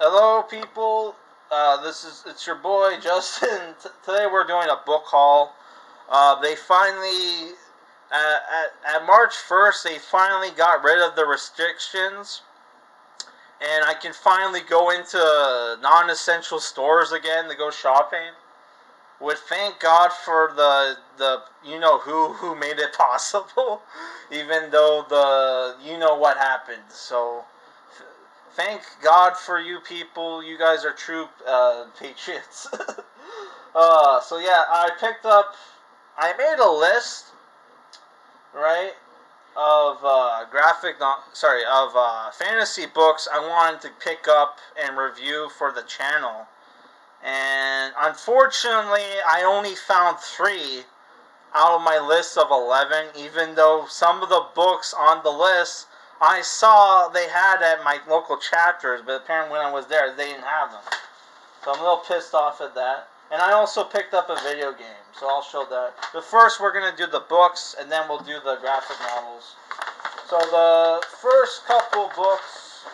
Hello, people. It's your boy Justin. Today we're doing a book haul. They finally, at March 1st, they finally got rid of the restrictions, and I can finally go into non-essential stores again to go shopping. Would thank God for the you know who made it possible, even though you know what happened. So thank God for you people. You guys are true patriots. So yeah, I made a list, right, of fantasy books I wanted to pick up and review for the channel. And unfortunately, I only found 3 out of my list of 11, even though some of the books on the list I saw they had at my local chapters, but apparently when I was there, they didn't have them. So I'm a little pissed off at that. And I also picked up a video game, so I'll show that. But first, we're going to do the books, and then we'll do the graphic novels. So the first couple books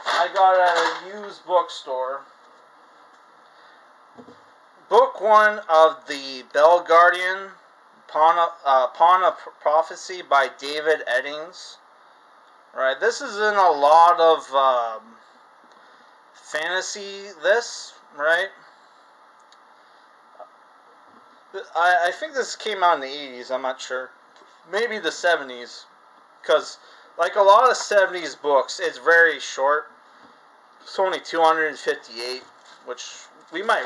I got at a used bookstore. Book 1 of the Bell Guardian, Pawn of Prophecy by David Eddings. Right, this is in a lot of fantasy lists, right? I think this came out in the 80s, I'm not sure. Maybe the 70s. Because, like a lot of 70s books, it's very short. It's only 258, which we might...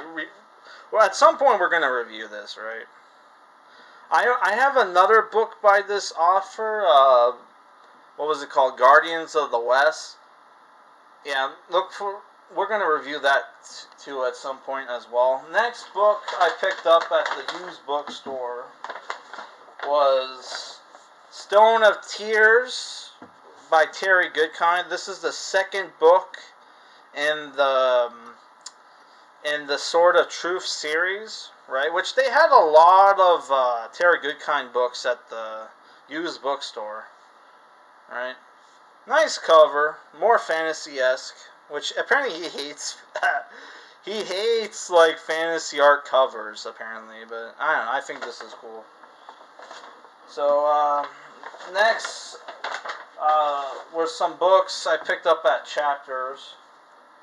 Well, at some point we're going to review this, right? I have another book by this author. What was it called? Guardians of the West. Yeah, we're going to review that too at some point as well. Next book I picked up at the used bookstore was Stone of Tears by Terry Goodkind. This is the second book in the Sword of Truth series, right? Which they had a lot of Terry Goodkind books at the used bookstore, right? Nice cover, more fantasy-esque, which apparently he hates. He hates like fantasy art covers, apparently, but I don't know. I think this is cool. So next were some books I picked up at Chapters,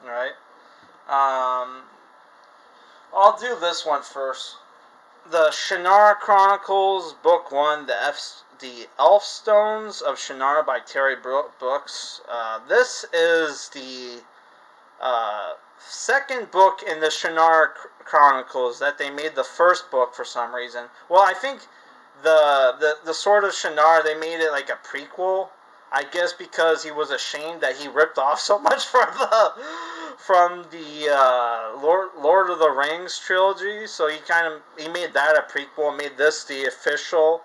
right? I'll do this one first. The Shannara Chronicles, Book 1, the Elfstones of Shannara by Terry Brooks. This is the second book in the Shannara Chronicles that they made the first book for some reason. Well, I think the Sword of Shannara, they made it like a prequel. I guess because he was ashamed that he ripped off so much from the Lord of the Rings trilogy, so he made that a prequel, made this the official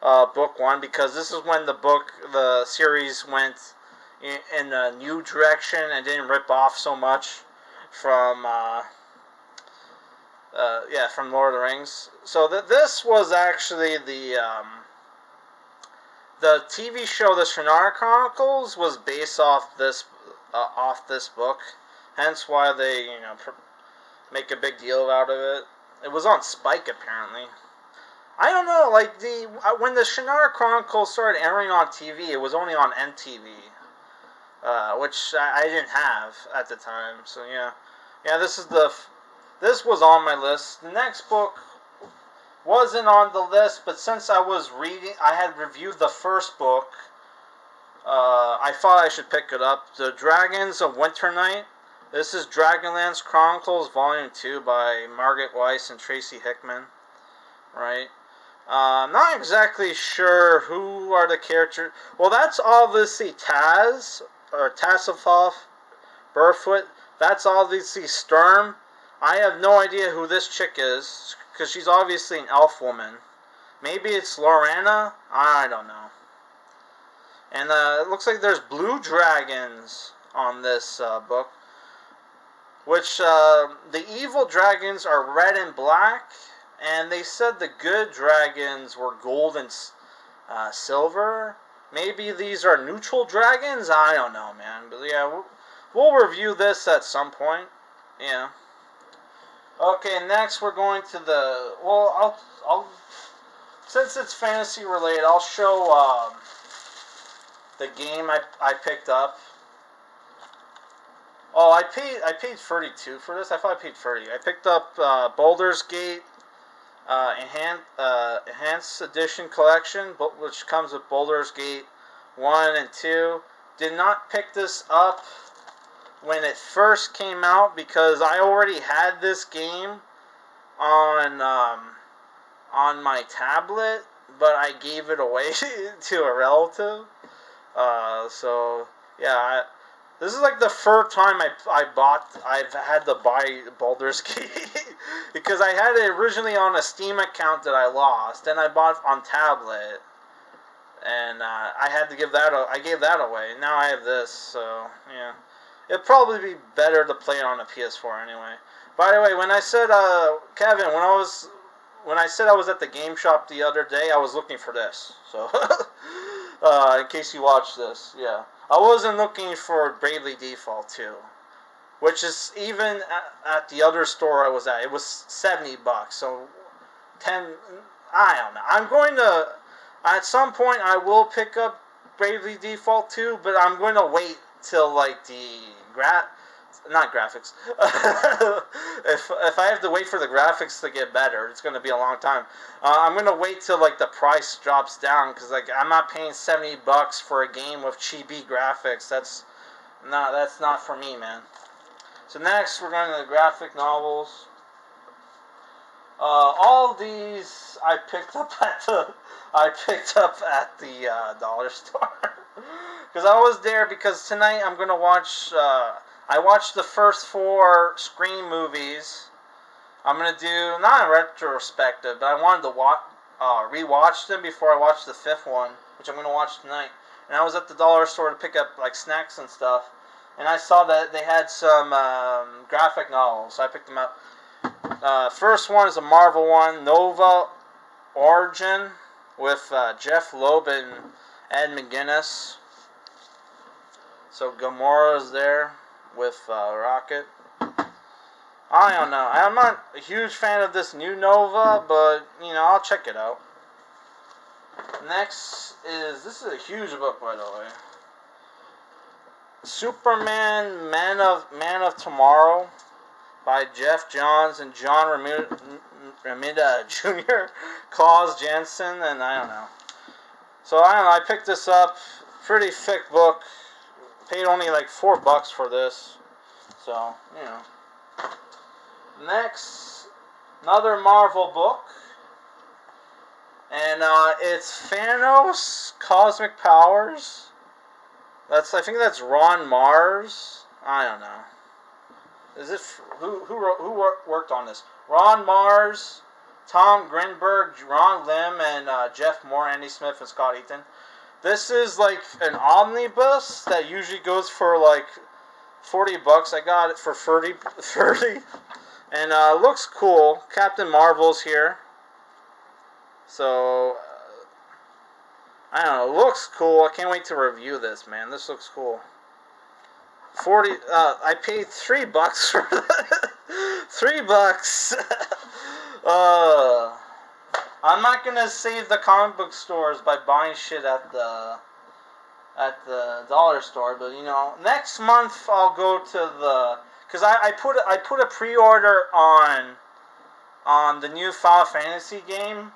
book 1, because this is when the series went in a new direction and didn't rip off so much from from Lord of the Rings. So this was actually the TV show, the Shannara Chronicles, was based off this book. Hence why they, make a big deal out of it. It was on Spike, apparently. I don't know, like, when the Shannara Chronicles started airing on TV, it was only on MTV. Which I didn't have at the time, so yeah. Yeah, this was on my list. The next book wasn't on the list, but since I had reviewed the first book, I thought I should pick it up. The Dragons of Winternight. This is Dragonlance Chronicles Volume 2 by Margaret Weiss and Tracy Hickman, right? Not exactly sure who are the characters. Well, that's obviously Taz, or Tasslehoff, Burfoot. That's obviously Sturm. I have no idea who this chick is, because she's obviously an elf woman. Maybe it's Lorana? I don't know. And it looks like there's blue dragons on this book, which the evil dragons are red and black, and they said the good dragons were gold and silver. Maybe these are neutral dragons? I don't know, man. But yeah, we'll review this at some point. Yeah. Okay, next we're going to the... Well, I'll since it's fantasy related, I'll show the game I picked up. Oh, I paid $32 for this. I thought I paid $30. I picked up Baldur's Gate Enhanced Edition Collection, which comes with Baldur's Gate 1 and 2. Did not pick this up when it first came out because I already had this game on my tablet, but I gave it away to a relative. So yeah, this is like the first time I've had to buy Baldur's Gate because I had it originally on a Steam account that I lost, then I bought it on tablet, and I had to give that. I gave that away. Now I have this, so yeah. It'd probably be better to play it on a PS4 anyway. By the way, when I said Kevin, when I said I was at the game shop the other day, I was looking for this. So in case you watched this, yeah. I wasn't looking for Bravely Default 2, which is even at the other store I was at. It was $70, so I don't know. I'm going to at some point I will pick up Bravely Default 2, but I'm going to wait till like the not graphics. if I have to wait for the graphics to get better, it's going to be a long time. I'm going to wait till like the price drops down because like I'm not paying $70 for a game with chibi graphics. That's not for me, man. So next we're going to the graphic novels. All these I picked up at the dollar store because I was there because tonight I'm going to watch. I watched the first 4 Scream movies. I'm going to do, not a retrospective, but I wanted to rewatch them before I watch the 5th one, which I'm going to watch tonight. And I was at the dollar store to pick up like snacks and stuff, and I saw that they had some graphic novels, so I picked them up. First one is a Marvel one, Nova Origin, with Jeff Loeb and Ed McGuinness. So Gamora's there with Rocket. I don't know. I'm not a huge fan of this new Nova, but you know, I'll check it out. Next this is a huge book, by the way. Superman Man of Tomorrow by Jeff Johns and John Romita Jr., Claus Jensen, and I don't know. So I don't know, I picked this up. Pretty thick book. Paid only like $4 for this, so you know. Next, another Marvel book, and it's Thanos Cosmic Powers. I think that's Ron Mars. I don't know. Is it who worked on this? Ron Mars, Tom Greenberg, Ron Lim, and Jeff Moore, Andy Smith, and Scott Eaton. This is like an omnibus that usually goes for like $40. I got it for 30. And looks cool. Captain Marvel's here. So I don't know, looks cool. I can't wait to review this, man. This looks cool. I paid $3 for that. $3. I'm not gonna save the comic book stores by buying shit at the dollar store, but you know, next month I'll go to the, because I put a pre-order on the new Final Fantasy game,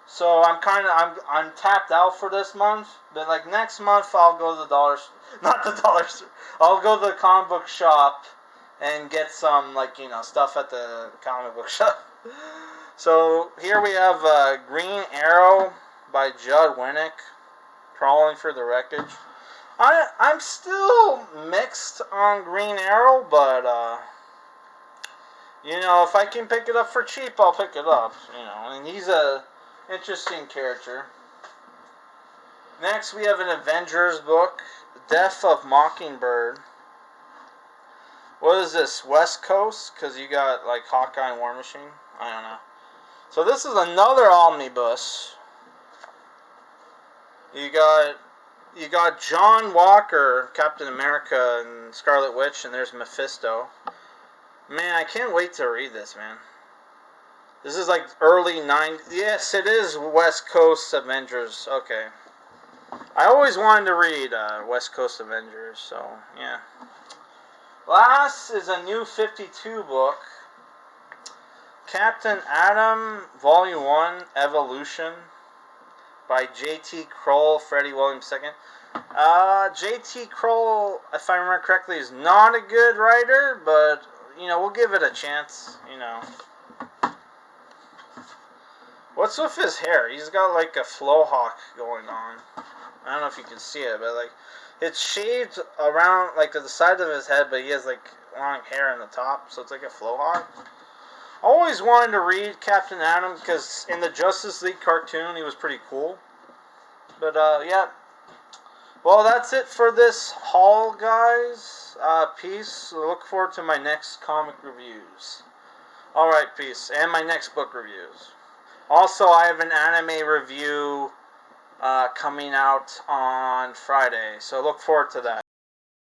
so I'm tapped out for this month. But like next month I'll go to the not the dollar store. I'll go to the comic book shop and get some, like, you know, stuff at the comic book shop. So here we have Green Arrow by Judd Winnick, Crawling Through the Wreckage. I'm still mixed on Green Arrow, but you know, if I can pick it up for cheap, I'll pick it up. You know, and he's a interesting character. Next, we have an Avengers book, Death of Mockingbird. What is this, West Coast? Because you got like Hawkeye and War Machine. I don't know. So this is another omnibus. You got You got John Walker, Captain America, and Scarlet Witch, and there's Mephisto. Man, I can't wait to read this, man. This is like early 90s. Yes, it is West Coast Avengers. Okay. I always wanted to read West Coast Avengers, so yeah. Last is a new 52 book. Captain Atom, Volume 1, Evolution, by J.T. Kroll, Freddie Williams II. J.T. Kroll, if I remember correctly, is not a good writer, but, you know, we'll give it a chance, you know. What's with his hair? He's got, like, a flohawk going on. I don't know if you can see it, but, like, it's shaved around, like, to the side of his head, but he has, like, long hair on the top, so it's like a flohawk. I always wanted to read Captain Atom, because in the Justice League cartoon, he was pretty cool. But, yeah. Well, that's it for this haul, guys. Peace. Look forward to my next comic reviews. Alright, peace. And my next book reviews. Also, I have an anime review coming out on Friday, so look forward to that.